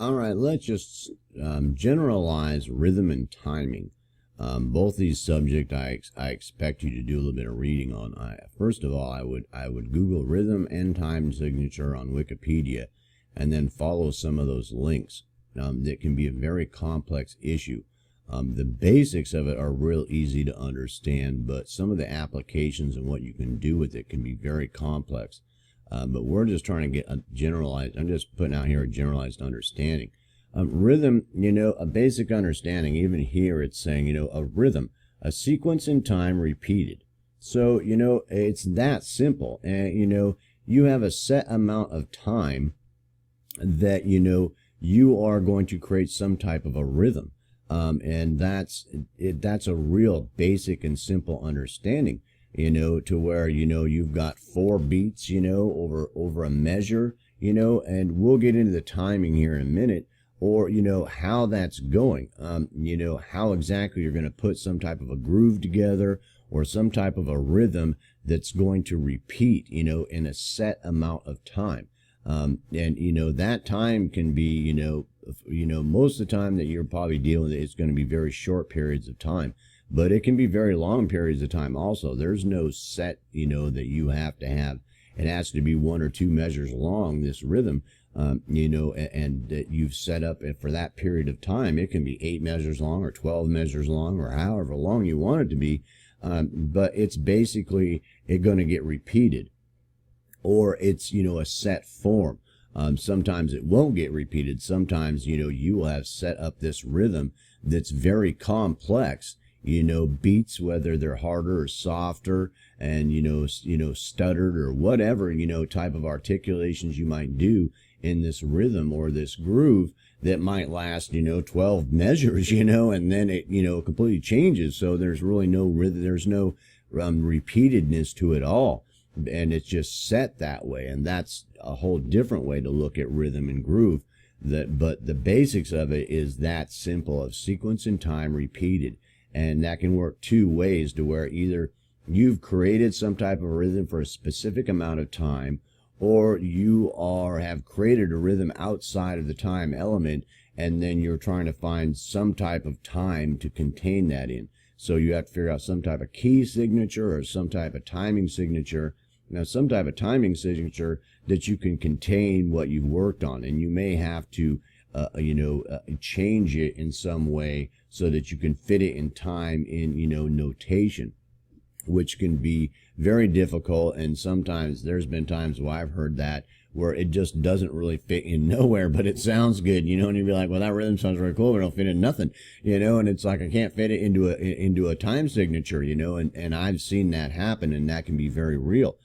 All right, let's just generalize rhythm and timing. Both these subjects I expect you to do a little bit of reading on. First of all, I would Google rhythm and time signature on Wikipedia, and then follow some of those links. That can be a very complex issue. The basics of it are real easy to understand, but some of the applications and what you can do with it can be very complex. But we're just trying to get a generalized, I'm just putting out here a generalized understanding. Rhythm, a basic understanding, even here it's saying, a rhythm, a sequence in time repeated. So, it's that simple. And, you have a set amount of time that, you are going to create some type of a rhythm. And that's a real basic and simple understanding. To where, you've got 4 beats, over a measure, and we'll get into the timing here in a minute, or, how that's going, how exactly you're going to put some type of a groove together or some type of a rhythm that's going to repeat, in a set amount of time. And, that time can be, most of the time that you're probably dealing with, it's going to be very short periods of time. But it can be very long periods of time also. There's no set, that you have to have. It has to be 1 or 2 measures long, this rhythm, and that you've set up for that period of time. It can be 8 measures long or 12 measures long or however long you want it to be. But it's basically going to get repeated, or it's, a set form. Sometimes it won't get repeated. Sometimes, you will have set up this rhythm that's very complex. Beats, whether they're harder or softer, and, stuttered or whatever, type of articulations you might do in this rhythm or this groove that might last, 12 measures, and then it, completely changes. So there's really no rhythm, there's no repeatedness to it all. And it's just set that way. And that's a whole different way to look at rhythm and groove. But the basics of it is that simple, of sequence and time repeated. And that can work 2 ways, to where either you've created some type of rhythm for a specific amount of time, or you have created a rhythm outside of the time element, and then you're trying to find some type of time to contain that in. So you have to figure out some type of key signature or some type of timing signature. Now, some type of timing signature that you can contain what you've worked on, and you may have to change it in some way so that you can fit it in time in, notation, which can be very difficult. And sometimes there's been times where I've heard that where it just doesn't really fit in nowhere, but it sounds good, and you'd be like, well, that rhythm sounds really cool, but it'll fit in nothing, and it's like, I can't fit it into a time signature, and I've seen that happen, and that can be very real.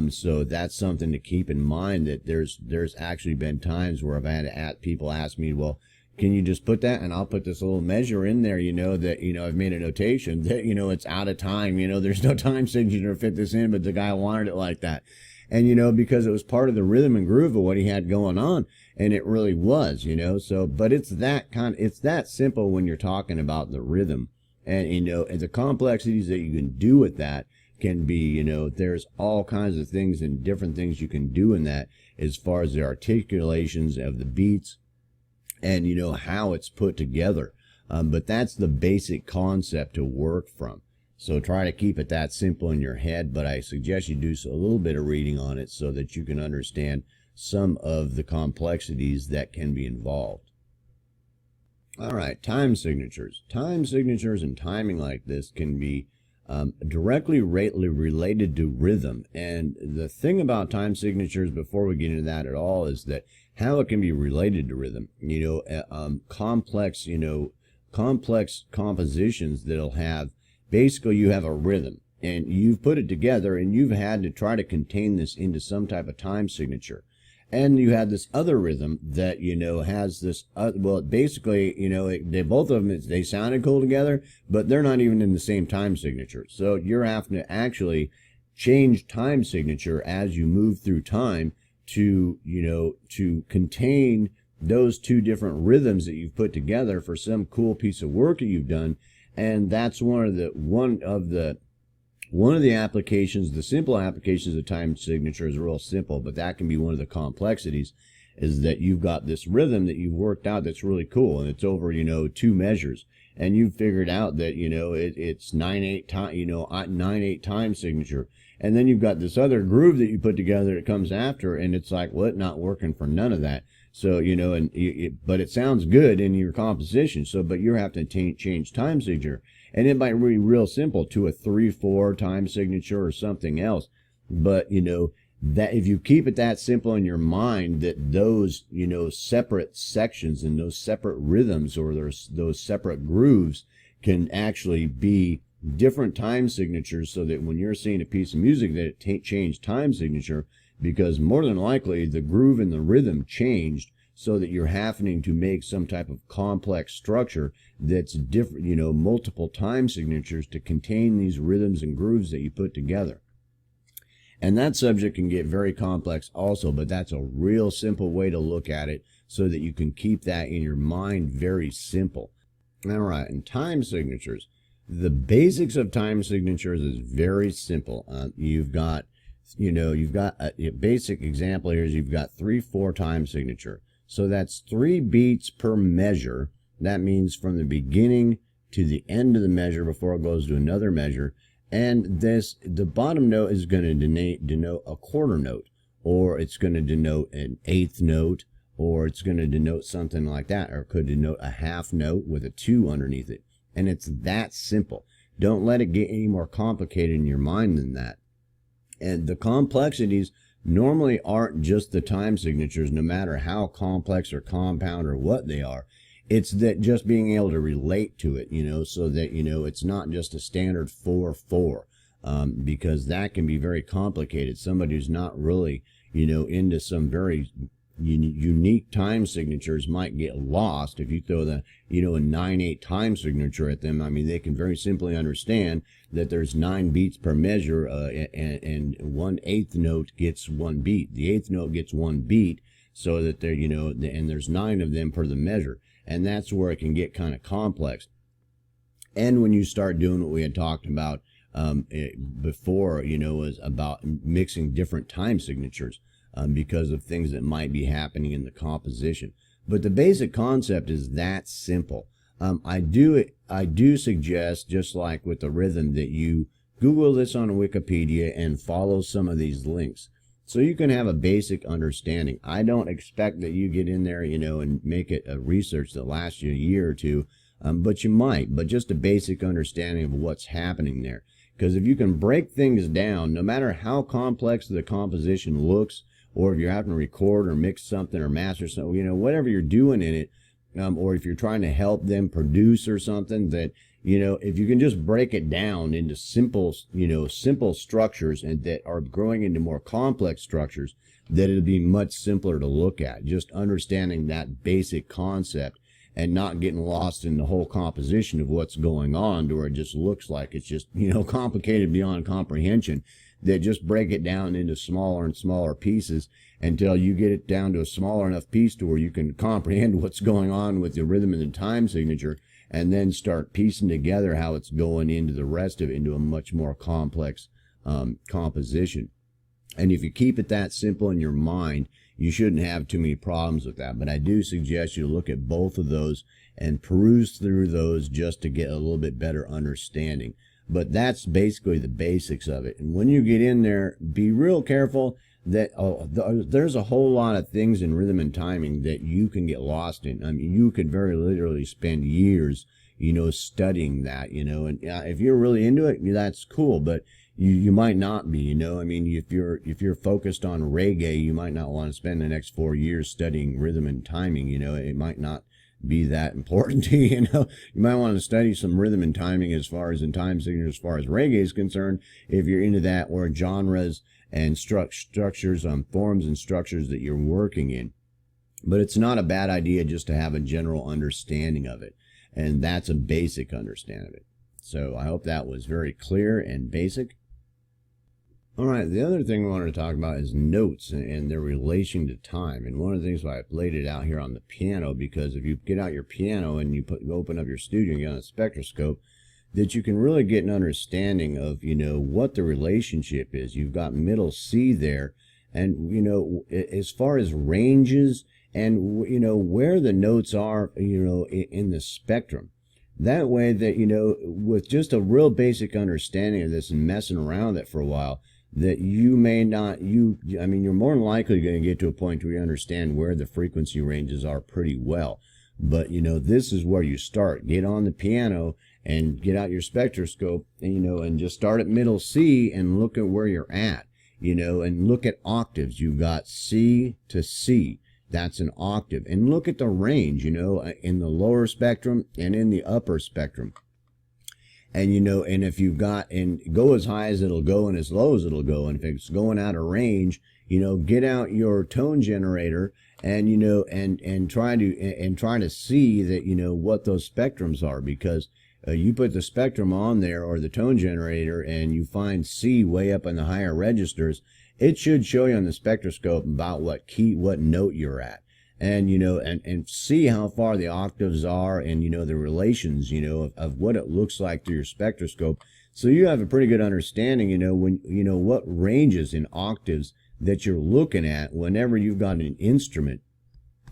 So that's something to keep in mind, that there's actually been times where I've had people ask me, well, can you just put that, and I'll put this little measure in there, that, I've made a notation that, it's out of time, there's no time signature to fit this in, but the guy wanted it like that. And, because it was part of the rhythm and groove of what he had going on, and it really was, so, but it's that simple when you're talking about the rhythm, and, and the complexities that you can do with that can be, there's all kinds of things and different things you can do in that, as far as the articulations of the beats and, how it's put together. But that's the basic concept to work from. So try to keep it that simple in your head, but I suggest you do a little bit of reading on it so that you can understand some of the complexities that can be involved. All right, time signatures. Time signatures and timing like this can be directly related to rhythm. And the thing about time signatures, before we get into that at all, is that how it can be related to rhythm. Complex compositions that'll have, basically you have a rhythm and you've put it together and you've had to try to contain this into some type of time signature. And you had this other rhythm that, has this, well, basically, they both of them, they sounded cool together, but they're not even in the same time signature. So you're having to actually change time signature as you move through time to, to contain those 2 different rhythms that you've put together for some cool piece of work that you've done. And that's one of the applications. The simple applications of time signature is real simple, but that can be one of the complexities. is that you've got this rhythm that you've worked out that's really cool, and it's over, 2 measures, and you've figured out that, it's 9/8 time, 9/8 time signature. And then you've got this other groove that you put together that comes after, and it's like, what? Not working for none of that. So, but it sounds good in your composition. So, but you have to change time signature. And it might be real simple to a 3/4 time signature or something else. But, that if you keep it that simple in your mind, that those, separate sections and those separate rhythms or those separate grooves can actually be different time signatures, so that when you're seeing a piece of music that it changed time signature, because more than likely the groove and the rhythm changed, so that you're having to make some type of complex structure that's different, multiple time signatures to contain these rhythms and grooves that you put together. And that subject can get very complex also, but that's a real simple way to look at it, so that you can keep that in your mind very simple. All right, and time signatures. The basics of time signatures is very simple. You've got a basic example here is you've got 3/4 time signature. So that's 3 beats per measure. That means from the beginning to the end of the measure before it goes to another measure. And the bottom note is going to denote a quarter note, or it's going to denote an eighth note, or it's going to denote something like that, or it could denote a half note with a 2 underneath it. And it's that simple. Don't let it get any more complicated in your mind than that. And the complexities normally aren't just the time signatures, no matter how complex or compound or what they are. It's that just being able to relate to it, so that, it's not just a standard 4/4, because that can be very complicated. Somebody who's not really, into some very unique time signatures might get lost if you throw a 9/8 time signature at them. I mean, they can very simply understand that there's 9 beats per measure, and 1/8 note gets 1 beat. The 8th note gets 1 beat, so that they're, and there's 9 of them per the measure. And that's where it can get kind of complex. And when you start doing what we had talked about before, was about mixing different time signatures, because of things that might be happening in the composition. But the basic concept is that simple. I do suggest, just like with the rhythm, that you Google this on Wikipedia and follow some of these links, so you can have a basic understanding. I don't expect that you get in there, and make it a research that lasts you a year or two, but you might. But just a basic understanding of what's happening there. Because if you can break things down, no matter how complex the composition looks, or if you're having to record or mix something or master something, whatever you're doing in it, or if you're trying to help them produce or something, that, if you can just break it down into simple structures, and that are growing into more complex structures, that it'll be much simpler to look at. Just understanding that basic concept and not getting lost in the whole composition of what's going on, to where it just looks like it's just, complicated beyond comprehension. That just break it down into smaller and smaller pieces until you get it down to a smaller enough piece to where you can comprehend what's going on with the rhythm and the time signature, and then start piecing together how it's going into the rest of it, into a much more complex composition. And if you keep it that simple in your mind, you shouldn't have too many problems with that. But I do suggest you look at both of those and peruse through those, just to get a little bit better understanding. But that's basically the basics of it. And when you get in there, be real careful that there's a whole lot of things in rhythm and timing that you can get lost in. I mean, you could very literally spend years, studying that, and if you're really into it, that's cool. But you might not be, I mean, if you're focused on reggae, you might not want to spend the next 4 years studying rhythm and timing. It might not be that important to you. You might want to study some rhythm and timing as far as in time signatures, as far as reggae is concerned, if you're into that, or genres and structures, forms and structures that you're working in. But it's not a bad idea just to have a general understanding of it, and that's a basic understanding of it. So I hope that was very clear and basic. All right, the other thing we wanted to talk about is notes and their relation to time. And one of the things why I've laid it out here on the piano, because if you get out your piano and you open up your studio and get on a spectroscope, that you can really get an understanding of, what the relationship is. You've got middle C there, and, you know, as far as ranges and, you know, where the notes are, you know, in the spectrum. That way that, you know, with just a real basic understanding of this and messing around with it for a while, that you may not, I mean, you're more than likely going to get to a point where you understand where the frequency ranges are pretty well. But, you know, this is where you start. Get on the piano and get out your spectroscope, and, you know, and just start at middle C and look at where you're at, you know, and look at octaves. You've got C to C. That's an octave. And look at the range, you know, in the lower spectrum and in the upper spectrum. And, you know, and if you've got, and go as high as it'll go and as low as it'll go. And if it's going out of range, you know, get out your tone generator and, you know, and try to see that, you know, what those spectrums are, because you put the spectrum on there or the tone generator and you find C way up in the higher registers, it should show you on the spectroscope about what note you're at. And, you know, and see how far the octaves are and, you know, the relations, you know, of what it looks like through your spectroscope. So you have a pretty good understanding, you know, when, you know, what ranges in octaves that you're looking at whenever you've got an instrument.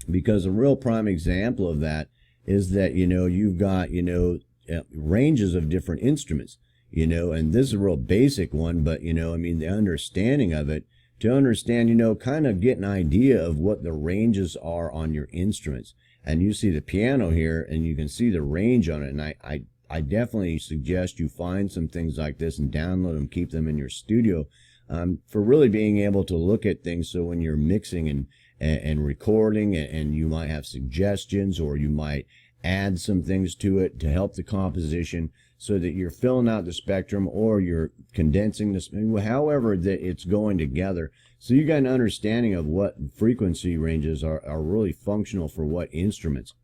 Because a real prime example of that is that, you know, you've got, you know, ranges of different instruments, you know, and this is a real basic one, but, you know, I mean, the understanding of it, to understand, you know, kind of get an idea of what the ranges are on your instruments. And you see the piano here and you can see the range on it. And I definitely suggest you find some things like this and download them, keep them in your studio, for really being able to look at things. So when you're mixing and recording, and you might have suggestions, or you might add some things to it to help the composition, so that you're filling out the spectrum or you're condensing this, however that it's going together. So you got an understanding of what frequency ranges are really functional for what instruments,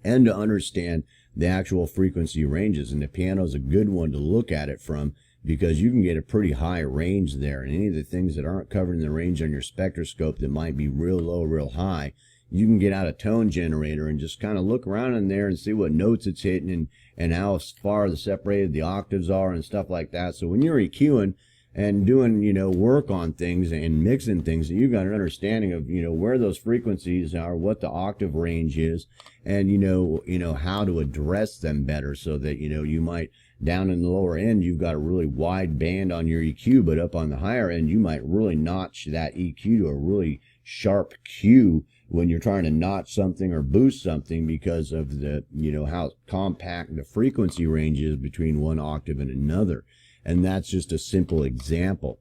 and to understand the actual frequency ranges. And the piano is a good one to look at it from, because you can get a pretty high range there. And any of the things that aren't covered in the range on your spectroscope that might be real low, real high, you can get out a tone generator and just kind of look around in there and see what notes it's hitting, and how far separated the octaves are and stuff like that. So when you're EQing and doing, you know, work on things and mixing things, you've got an understanding of, you know, where those frequencies are, what the octave range is, and, you know, how to address them better, so that, you know, you might, down in the lower end, you've got a really wide band on your EQ, but up on the higher end, you might really notch that EQ to a really sharp Q when you're trying to notch something or boost something, because of the, you know, how compact the frequency range is between one octave and another. And that's just a simple example.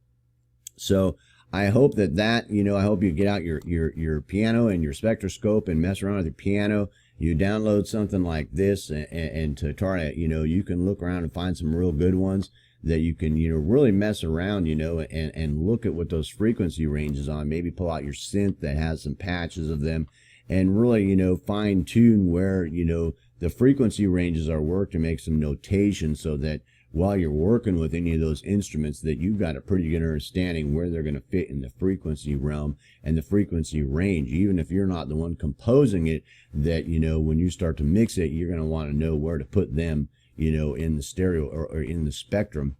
So I hope that, you know, I hope you get out your piano and your spectroscope and mess around with your piano. You download something like this, and to try to, you know, you can look around and find some real good ones that you can, you know, really mess around, you know, and look at what those frequency ranges on. Maybe pull out your synth that has some patches of them, and really, you know, fine tune where, you know, the frequency ranges are worked, to make some notation, so that while you're working with any of those instruments, that you've got a pretty good understanding where they're going to fit in the frequency realm and the frequency range. Even if you're not the one composing it, that, you know, when you start to mix it, you're going to want to know where to put them, you know, in the stereo or in the spectrum,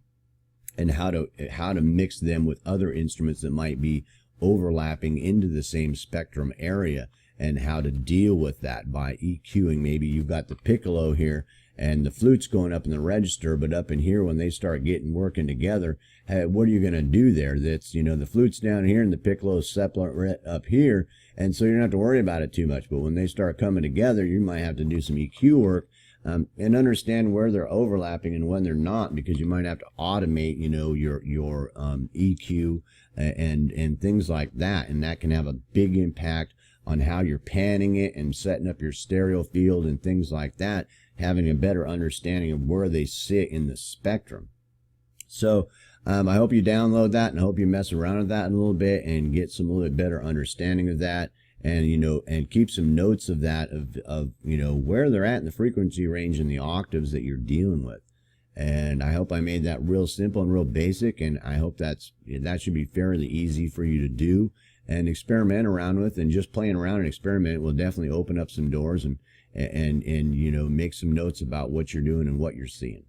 and how to mix them with other instruments that might be overlapping into the same spectrum area, and how to deal with that by EQing. Maybe you've got the piccolo here and the flute's going up in the register, but up in here, when they start working together, what are you going to do there? That's, you know, the flute's down here and the piccolo's separate up here, and so you don't have to worry about it too much. But when they start coming together, you might have to do some EQ work, and understand where they're overlapping and when they're not, because you might have to automate, you know, your EQ and things like that, and that can have a big impact on how you're panning it and setting up your stereo field and things like that, having a better understanding of where they sit in the spectrum. So I hope you download that, and I hope you mess around with that a little bit and get some little bit better understanding of that. And, you know, and keep some notes of that, of, you know, where they're at in the frequency range and the octaves that you're dealing with. And I hope I made that real simple and real basic, and I hope that should be fairly easy for you to do and experiment around with. And just playing around and experiment will definitely open up some doors, and you know, make some notes about what you're doing and what you're seeing.